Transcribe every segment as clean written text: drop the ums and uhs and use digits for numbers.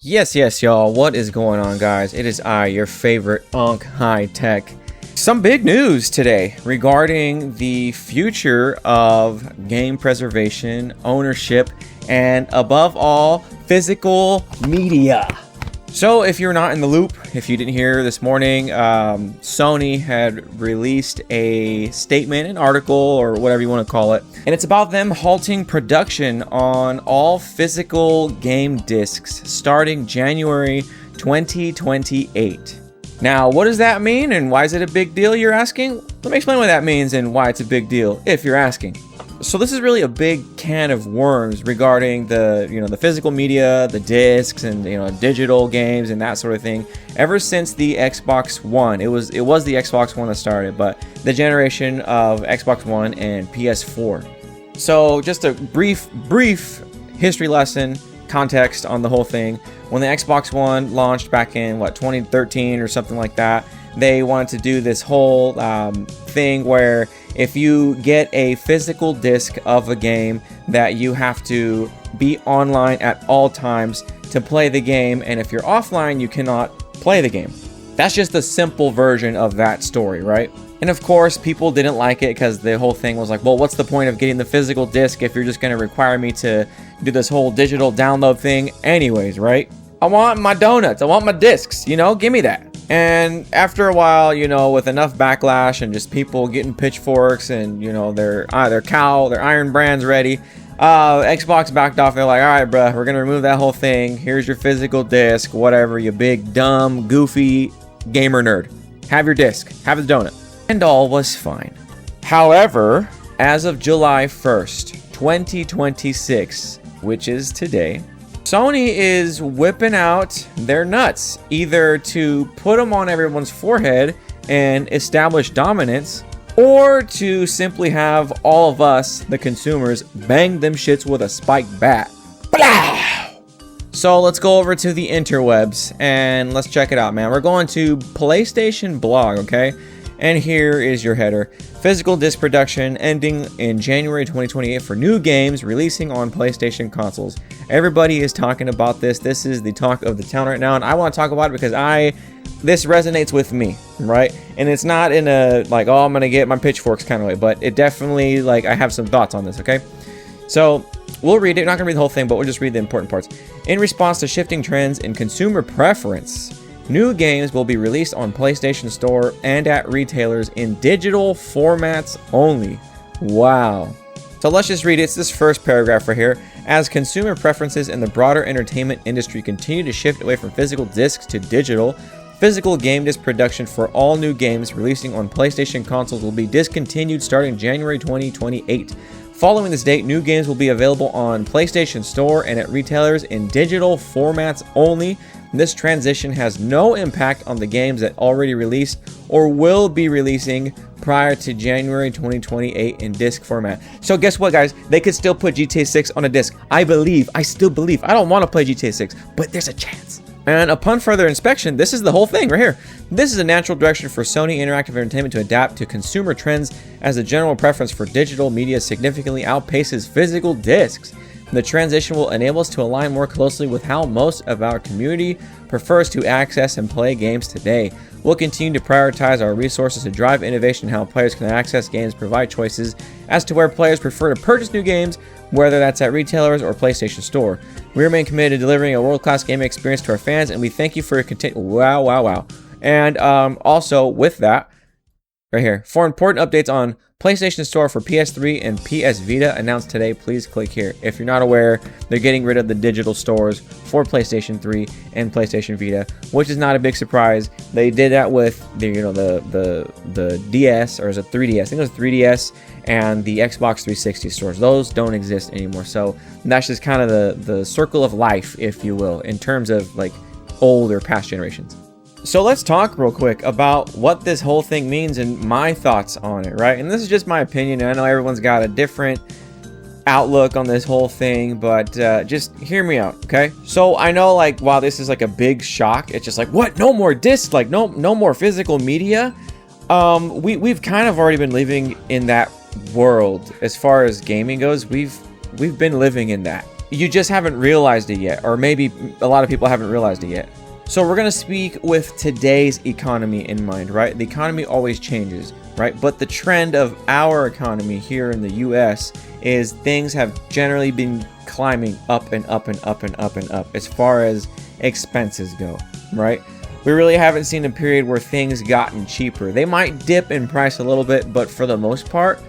Yes, y'all. What is going on, guys? It is I, your favorite Unk High Tech. Some big news today regarding the future of game preservation, ownership, and above all, physical media. So if you're not in the loop, if you didn't hear this morning, Sony had released a statement, an article, or whatever you want to call it. And it's about them halting production on all physical game discs starting January 2028. Now, what does that mean and why is it a big deal, you're asking? Let me explain what that means and why it's a big deal, if you're asking. So this is really a big can of worms regarding the physical media, the discs, and digital games and that sort of thing. Ever since the Xbox One, it was the Xbox One that started, but the generation of Xbox One and PS4. So just a brief history lesson, context on the whole thing. When the Xbox One launched back in 2013 or something like that, they wanted to do this whole thing where if you get a physical disc of a game, that you have to be online at all times to play the game, and if you're offline, you cannot play the game. That's just the simple version of that story, right? And of course, people didn't like it because the whole thing was like, well, what's the point of getting the physical disc if you're just going to require me to do this whole digital download thing anyways, right? I want my donuts. I want my discs, give me that. And after a while, with enough backlash and just people getting pitchforks and, their Iron Brand's ready, Xbox backed off. They're like, all right, bruh, we're going to remove that whole thing. Here's your physical disc, whatever, you big, dumb, goofy gamer nerd. Have your disc. Have the donut. And all was fine. However, as of July 1st, 2026, which is today, Sony is whipping out their nuts, either to put them on everyone's forehead and establish dominance, or to simply have all of us, the consumers, bang them shits with a spiked bat. Blah! So let's go over to the interwebs and let's check it out, man. We're going to PlayStation blog, okay? And here is your header. Physical disc production ending in January 2028 for new games releasing on PlayStation consoles. Everybody is talking about this. This is the talk of the town right now, and I want to talk about it because this resonates with me, right? And it's not in a I'm gonna get my pitchforks kind of way, but it definitely I have some thoughts on this, okay? So we'll read it. Not gonna read the whole thing, but we'll just read the important parts. In response to shifting trends in consumer preference, new games will be released on PlayStation Store and at retailers in digital formats only. Wow. So let's just read it. It's this first paragraph right here. As consumer preferences in the broader entertainment industry continue to shift away from physical discs to digital, physical game disc production for all new games releasing on PlayStation consoles will be discontinued starting January 2028. Following this date, new games will be available on PlayStation Store and at retailers in digital formats only. This transition has no impact on the games that already released or will be releasing prior to January 2028 in disc format. So guess what, guys? They could still put GTA 6 on a disc. I still believe. I don't want to play GTA 6, but there's a chance. And upon further inspection, this is the whole thing right here. This is a natural direction for Sony Interactive Entertainment to adapt to consumer trends as the general preference for digital media significantly outpaces physical discs. The transition will enable us to align more closely with how most of our community prefers to access and play games today. We'll continue to prioritize our resources to drive innovation in how players can access games, provide choices as to where players prefer to purchase new games, whether that's at retailers or PlayStation Store. We remain committed to delivering a world-class gaming experience to our fans, and we thank you for your continued... Wow. And also, with that, right here, for important updates on PlayStation Store for PS3 and PS Vita announced today, please click here. If you're not aware, they're getting rid of the digital stores for PlayStation 3 and PlayStation Vita, which is not a big surprise. They did that with the DS, or is it 3DS? I think it was 3DS and the Xbox 360 stores. Those don't exist anymore. So that's just kind of the circle of life, if you will, in terms of old or past generations. So let's talk real quick about what this whole thing means and my thoughts on it, right? And this is just my opinion. I know everyone's got a different outlook on this whole thing, but just hear me out, okay? So I know, like, wow, this is like a big shock. It's just like, what? No more discs? Like, no more physical media? We've kind of already been living in that world as far as gaming goes. We've been living in that. You just haven't realized it yet, or maybe a lot of people haven't realized it yet. So we're gonna speak with today's economy in mind, right? The economy always changes, right? But the trend of our economy here in the US is things have generally been climbing up and up and up and up and up as far as expenses go, right? We really haven't seen a period where things gotten cheaper. They might dip in price a little bit, but for the most part,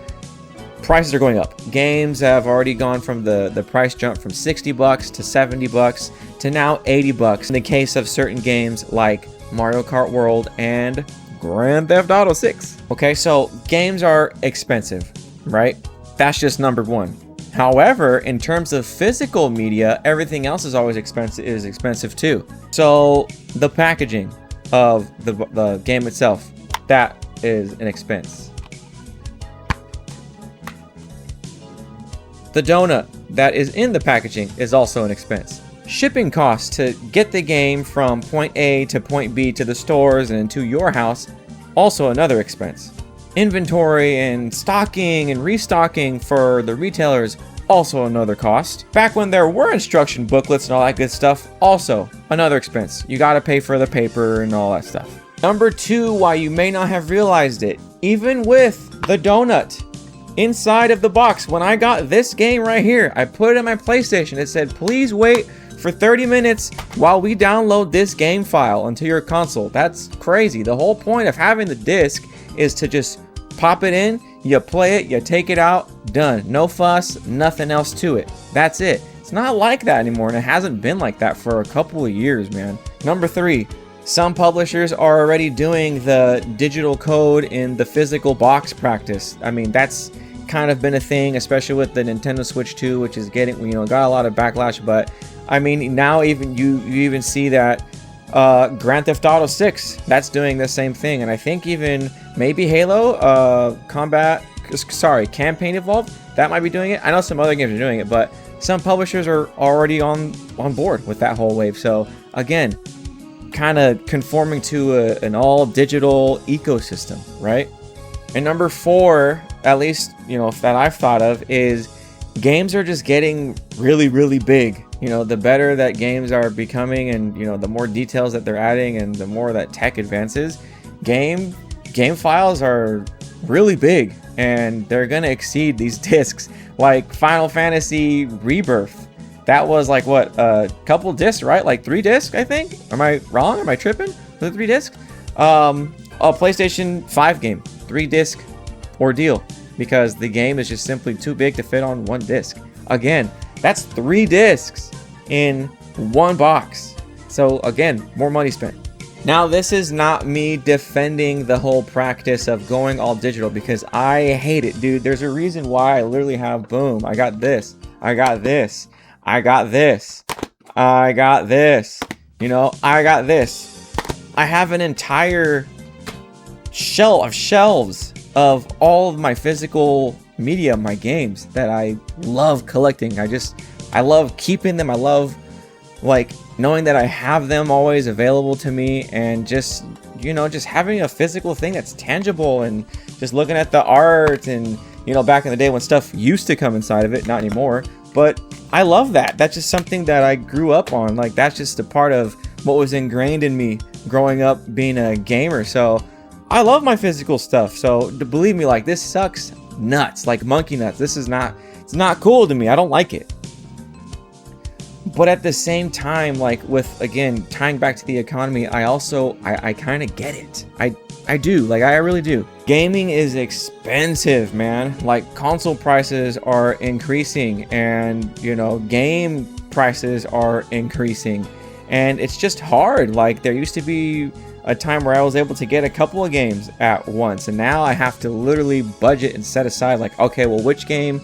prices are going up. Games have already gone from the price jump from $60 to $70 to now $80 in the case of certain games like Mario Kart World and Grand Theft Auto 6. Okay, so games are expensive, right? That's just number one. However, in terms of physical media, everything else is always expensive too. So the packaging of the game itself, that is an expense. The donut that is in the packaging is also an expense. Shipping costs to get the game from point A to point B to the stores and to your house, also another expense. Inventory and stocking and restocking for the retailers, also another cost. Back when there were instruction booklets and all that good stuff, also another expense. You gotta pay for the paper and all that stuff. Number two, why you may not have realized it, even with the donut inside of the box, when I got this game right here, I put it in my PlayStation. It said, please wait for 30 minutes while we download this game file onto your console. That's crazy. The whole point of having the disc is to just pop it in, you play it, you take it out, done. No fuss, nothing else to it. That's it. It's not like that anymore, and it hasn't been like that for a couple of years, man. Number three, some publishers are already doing the digital code in the physical box practice. I mean, that's kind of been a thing, especially with the Nintendo Switch 2, which is getting, got a lot of backlash. But I mean, now even you even see that Grand Theft Auto 6, that's doing the same thing. And I think even maybe Halo Campaign Evolved, that might be doing it. I know some other games are doing it, but some publishers are already on board with that whole wave. So again, kind of conforming to an all digital ecosystem, right? And number four, at least, that I've thought of, is games are just getting really, really big. The better that games are becoming, and, the more details that they're adding and the more that tech advances, game files are really big, and they're going to exceed these discs. Like Final Fantasy Rebirth, that was like what, a couple discs, right? Like 3 discs, I think. Am I wrong? Am I tripping? Was it 3 discs? A PlayStation 5 game, 3 disc ordeal, because the game is just simply too big to fit on 1 disc. Again, that's 3 discs in 1 box. So again, more money spent. Now, this is not me defending the whole practice of going all digital, because I hate it, dude. There's a reason why I literally have, boom, I got this, I got this, I got this, I got this, I got this. I have an entire shelves of all of my physical media, my games that I love collecting. I love keeping them. I love knowing that I have them always available to me, and just having a physical thing that's tangible, and just looking at the art, and back in the day when stuff used to come inside of it, not anymore, but I love that. That's just something that I grew up on. Like, that's just a part of what was ingrained in me growing up being a gamer. So I love my physical stuff. So believe me, like, this sucks nuts, like monkey nuts. It's not cool to me. I don't like it. But at the same time, like, with, again, tying back to the economy, I kind of get it. I do. Like, I really do. Gaming is expensive, man. Like, console prices are increasing, and, game prices are increasing. And it's just hard. Like, there used to be a time where I was able to get a couple of games at once, and now I have to literally budget and set aside, like, okay, well, which game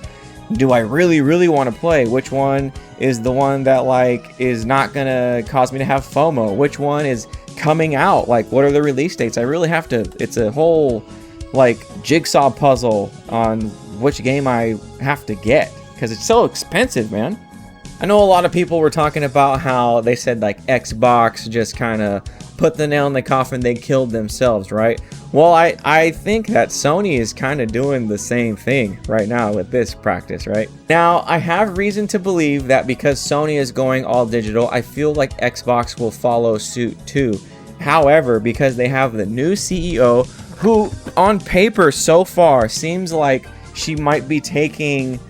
do I really, really want to play? Which one is the one that, like, is not gonna cause me to have FOMO? Which one is coming out? Like, what are the release dates? I really have to, it's a whole, like, jigsaw puzzle on which game I have to get. because it's so expensive, man. I know a lot of people were talking about how they said like Xbox just kind of put the nail in the coffin, they killed themselves, right? Well, I think that Sony is kind of doing the same thing right now with this practice, right? Now, I have reason to believe that because Sony is going all digital, I feel like Xbox will follow suit too. However, because they have the new CEO who on paper so far seems like she might be taking,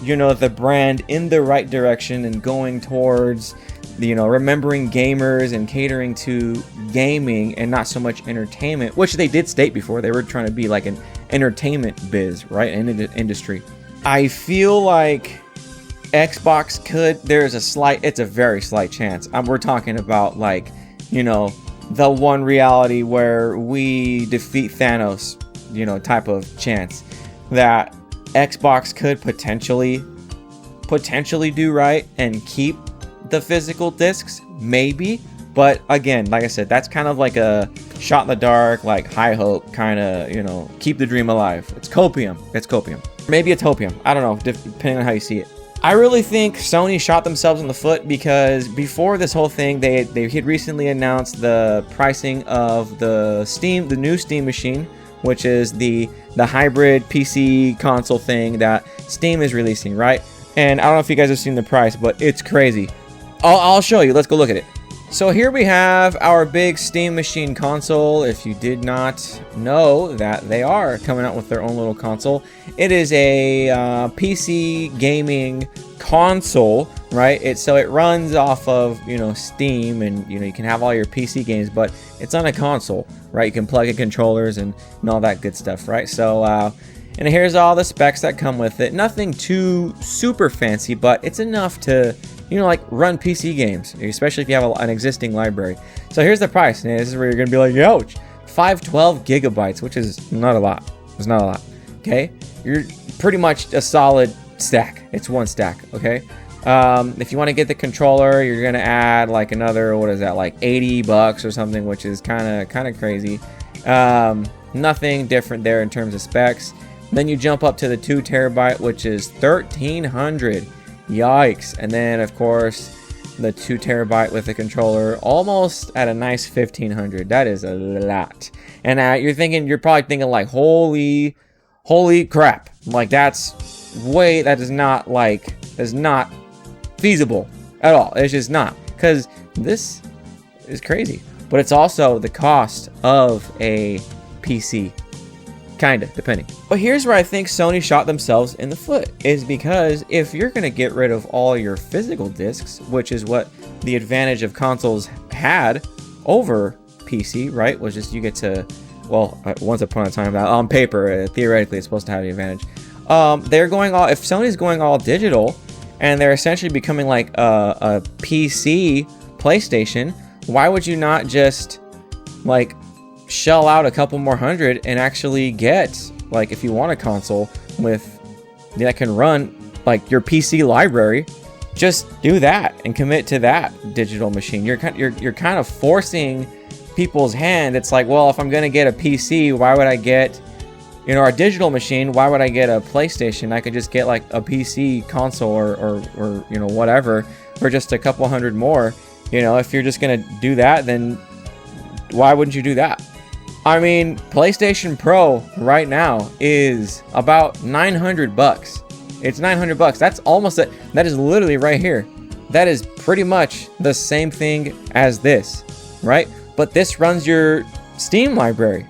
you know, the brand in the right direction and going towards, you know, remembering gamers and catering to gaming and not so much entertainment, which they did state before. They were trying to be like an entertainment biz, right? An industry. I feel like Xbox could, it's a very slight chance. We're talking about like, you know, the one reality where we defeat Thanos, you know, type of chance that Xbox could potentially do right and keep the physical discs, maybe. But again, like I said, that's kind of like a shot in the dark, like high hope kind of, you know, keep the dream alive. It's copium. Maybe it's hopium. I don't know, depending on how you see it. I really think Sony shot themselves in the foot because before this whole thing, they had recently announced the pricing of the new Steam machine, which is the hybrid PC console thing that Steam is releasing, right? And I don't know if you guys have seen the price, but it's crazy. I'll show you. Let's go look at it. So here we have our big Steam machine console. If you did not know that they are coming out with their own little console, it is a PC gaming console, right? So it runs off of, you know, Steam, and you know you can have all your PC games, but it's on a console, right? You can plug in controllers and all that good stuff, right? So and here's all the specs that come with it. Nothing too super fancy, but it's enough to, you know, like run PC games, especially if you have an existing library. So here's the price, and this is where you're gonna be like, ouch, 512 gigabytes, which is not a lot. It's not a lot. Okay, you're pretty much a solid stack. It's one stack. Okay. If you want to get the controller, you're gonna add like another, what is that, like $80 or something, which is kind of crazy. Nothing different there in terms of specs. Then you jump up to the 2 terabyte, which is $1,300. Yikes. And then of course the 2 terabyte with the controller, almost at a nice $1,500. That is a lot. And you're probably thinking like, holy crap, like that is not feasible at all. It's just not, because this is crazy. But it's also the cost of a PC, kinda, depending. But here's where I think Sony shot themselves in the foot, is because if you're gonna get rid of all your physical discs, which is what the advantage of consoles had over PC, right, was just you get to, well, once upon a time, on paper, theoretically it's supposed to have the advantage. If Sony's going all digital and they're essentially becoming like a PC PlayStation, why would you not just like shell out a couple more hundred and actually get, like, if you want a console with that can run like your PC library, just do that and commit to that digital machine. You're kind of forcing people's hand. It's like, well, if I'm gonna get a PC, why would I get, you know, our digital machine? Why would I get a PlayStation? I could just get like a PC console or you know, whatever, for just a couple hundred more. You know, if you're just gonna do that, then why wouldn't you do that? I mean, PlayStation Pro right now is about $900. It's $900. That's almost it. That is literally right here. That is pretty much the same thing as this, right? But this runs your Steam library,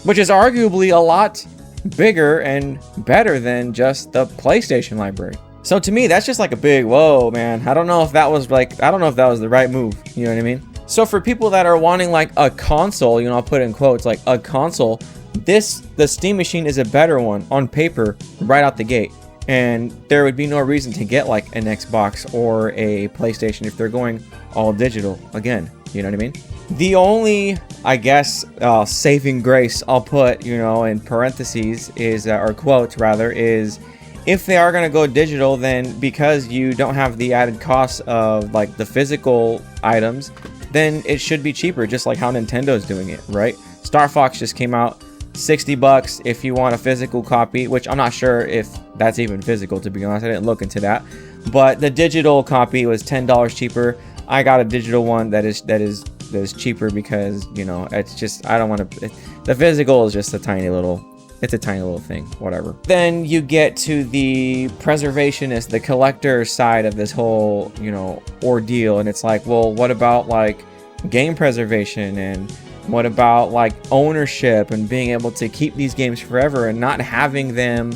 which is arguably a lot bigger and better than just the PlayStation library. So to me, that's just like a big whoa, man. I don't know if that was the right move. You know what I mean? So for people that are wanting like a console, you know, I'll put it in quotes, like a console, the Steam machine is a better one on paper right out the gate. And there would be no reason to get like an Xbox or a PlayStation if they're going all digital again. You know what I mean? The only, I guess, saving grace I'll put, you know, in parentheses is, or quotes rather, is if they are going to go digital, then because you don't have the added costs of like the physical items, then it should be cheaper, just like how Nintendo's doing it, right? Star Fox just came out $60 if you want a physical copy, which I'm not sure if that's even physical, to be honest. I didn't look into that. But the digital copy was $10 cheaper. I got a digital one that is cheaper because, you know, it's just, I don't want to, the physical is just a tiny little thing, whatever. Then you get to the preservationist, the collector side of this whole, you know, ordeal. And it's like, well, what about like game preservation, and what about like ownership and being able to keep these games forever and not having them,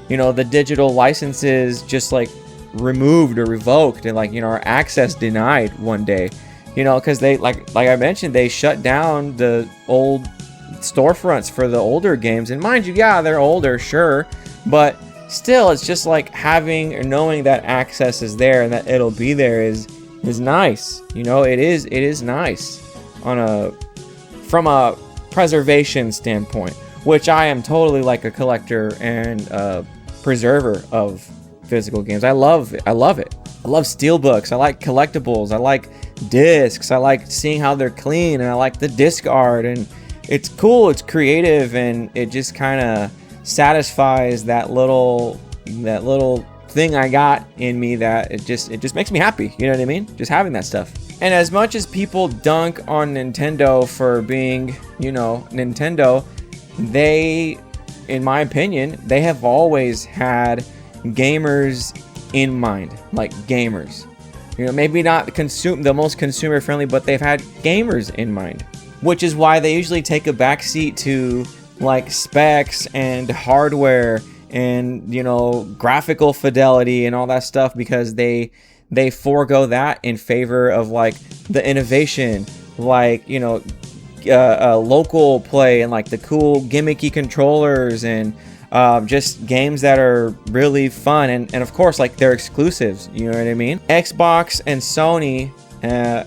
you know, the digital licenses just like removed or revoked, and like, you know, our access denied one day, you know, because they like I mentioned, they shut down the old storefronts for the older games. And mind you, yeah, they're older, sure, but still, it's just like having or knowing that access is there and that it'll be there is nice. You know, it is nice from a preservation standpoint, which I am totally like a collector and preserver of physical games. I love it. I love steelbooks. I like collectibles. I like discs. I like seeing how they're clean, and I like the disc art, and it's cool, it's creative, and it just kind of satisfies that little thing I got in me, that it just makes me happy, you know what I mean? Just having that stuff. And as much as people dunk on Nintendo for being, you know, Nintendo, they, in my opinion, they have always had gamers in mind, like gamers. You know, maybe not the most consumer friendly, but they've had gamers in mind, which is why they usually take a backseat to like specs and hardware and, you know, graphical fidelity and all that stuff, because they forego that in favor of like the innovation, like, you know, local play and like the cool gimmicky controllers, and just games that are really fun, and of course like they're exclusives, you know what I mean? Xbox and Sony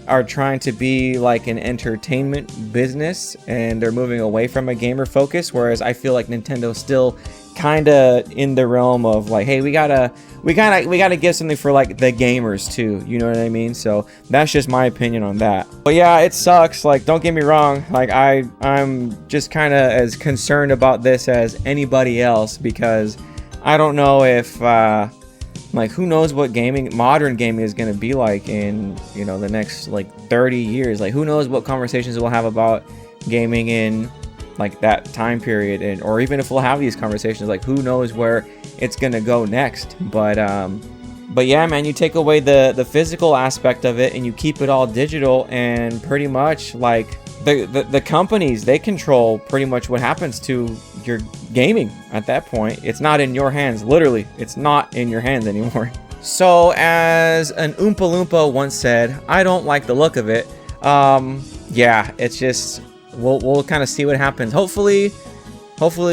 are trying to be like an entertainment business, and they're moving away from a gamer focus, whereas I feel like Nintendo's still kind of in the realm of like, hey, we gotta give something for like the gamers too, you know what I mean? So that's just my opinion on that. But yeah, it sucks, like, don't get me wrong, like I'm just kind of as concerned about this as anybody else, because I don't know if like, who knows what modern gaming is going to be like in, you know, the next like 30 years. Like, who knows what conversations we'll have about gaming in like that time period, and or even if we'll have these conversations, like, who knows where it's gonna go next. But yeah, man, you take away the physical aspect of it and you keep it all digital, and pretty much like the companies, they control pretty much what happens to your gaming at that point. It's not in your hands, literally. It's not in your hands anymore. So as an Oompa Loompa once said, I don't like the look of it. Yeah, it's just, we'll kind of see what happens. Hopefully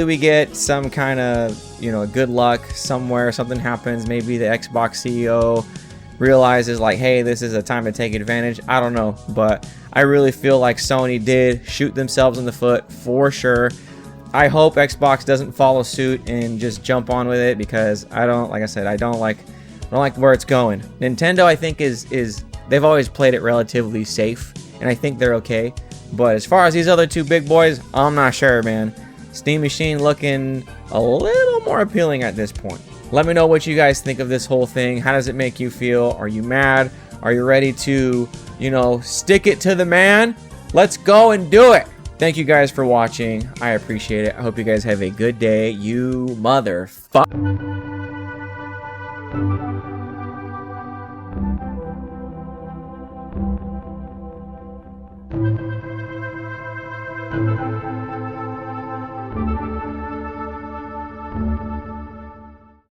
we get some kind of, you know, good luck somewhere. Something happens. Maybe the Xbox CEO realizes like, hey, this is a time to take advantage. I don't know, but I really feel like Sony did shoot themselves in the foot for sure. I hope Xbox doesn't follow suit and just jump on with it, because I don't like where it's going. Nintendo, I think is they've always played it relatively safe, and I think they're okay. But as far as these other two big boys, I'm not sure, man. Steam Machine looking a little more appealing at this point. Let me know what you guys think of this whole thing. How does it make you feel? Are you mad? Are you ready to, you know, stick it to the man? Let's go and do it. Thank you guys for watching. I appreciate it. I hope you guys have a good day. You motherfucker. Thank you.